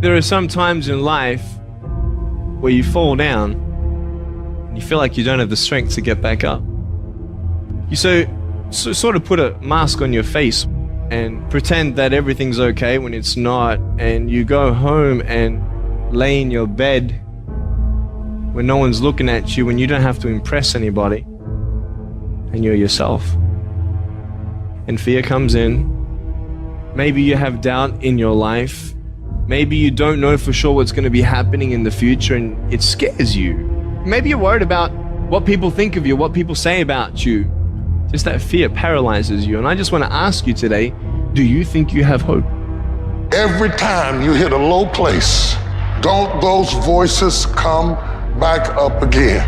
There are some times in life where you fall down and you feel like you don't have the strength to get back up. You sort of put a mask on your face and pretend that everything's okay when it's not, and you go home and lay in your bed when no one's looking at you, when you don't have to impress anybody, and you're yourself. And fear comes in. Maybe you have doubt in your life. Maybe you don't know for sure what's going to be happening in the future, and it scares you. Maybe you're worried about what people think of you, what people say about you. Just that fear paralyzes you. And I just want to ask you today, do you think you have hope? Every time you hit a low place, don't those voices come back up again?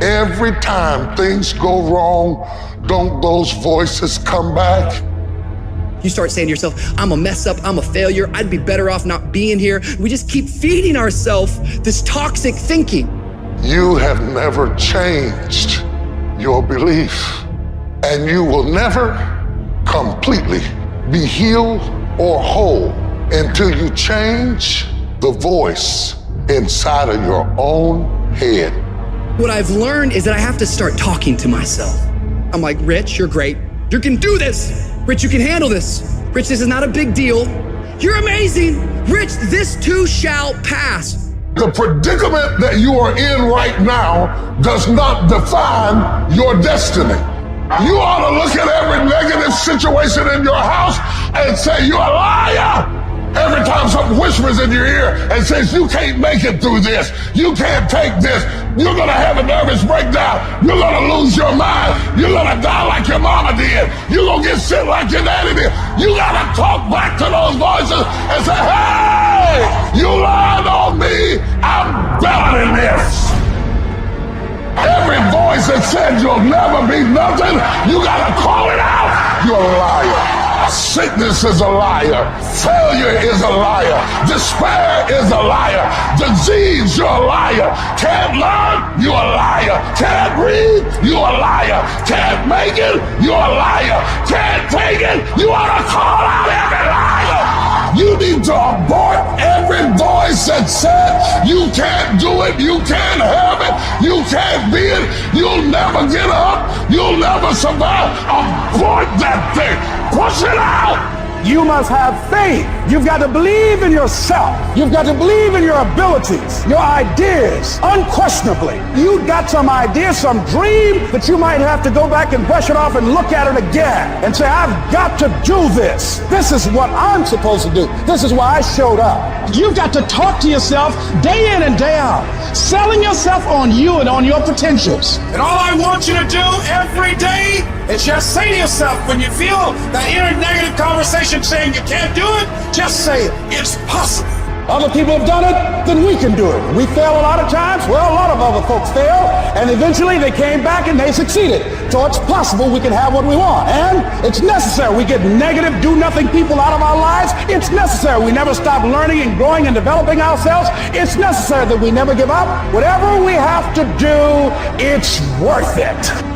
Every time things go wrong, don't those voices come back? You start saying to yourself, I'm a mess up, I'm a failure, I'd be better off not being here. We just keep feeding ourselves this toxic thinking. You have never changed your belief, and you will never completely be healed or whole until you change the voice inside of your own head. What I've learned is that I have to start talking to myself. I'm like, Rich, you're great. You can do this. Rich, you can handle this. Rich, this is not a big deal. You're amazing. Rich, this too shall pass. The predicament that you are in right now does not define your destiny. You ought to look at every negative situation in your house and say, you're a liar. Every time something whispers in your ear and says, you can't make it through this, you can't take this, you're gonna have a nervous breakdown, you're gonna lose your mind, you're gonna die like your mama did, you're gonna get sick like your daddy did. You gotta talk back to those voices and say, hey, you lied on me, I'm better than this. Every voice that said you'll never be nothing, you gotta call it out. You're a liar. Sickness is a liar. Failure is a liar. Despair is a liar. Disease, you're a liar. Can't learn, you're a liar. Can't read, you're a liar. Can't make it, you're a liar. Can't take it, you ought to call out every liar. You need to abort every voice that said you can't do it, you can't have it, you can't be it, you'll never get up, you'll never survive. Abort that thing. Push it out! You must have faith. You've got to believe in yourself. You've got to believe in your abilities, your ideas, unquestionably. You've got some idea, some dream that you might have to go back and brush it off and look at it again and say, I've got to do this. This is what I'm supposed to do. This is why I showed up. You've got to talk to yourself day in and day out, selling yourself on you and on your potentials. And all I want you to do every day is just say to yourself, when you feel that inner negative conversation saying you can't do it, just say it. It's possible. Other people have done it, then we can do it. We fail a lot of times. Well, a lot of other folks fail, and eventually they came back and they succeeded. So it's possible we can have what we want. And it's necessary we get negative, do-nothing people out of our lives. It's necessary we never stop learning and growing and developing ourselves. It's necessary that we never give up. Whatever we have to do, it's worth it.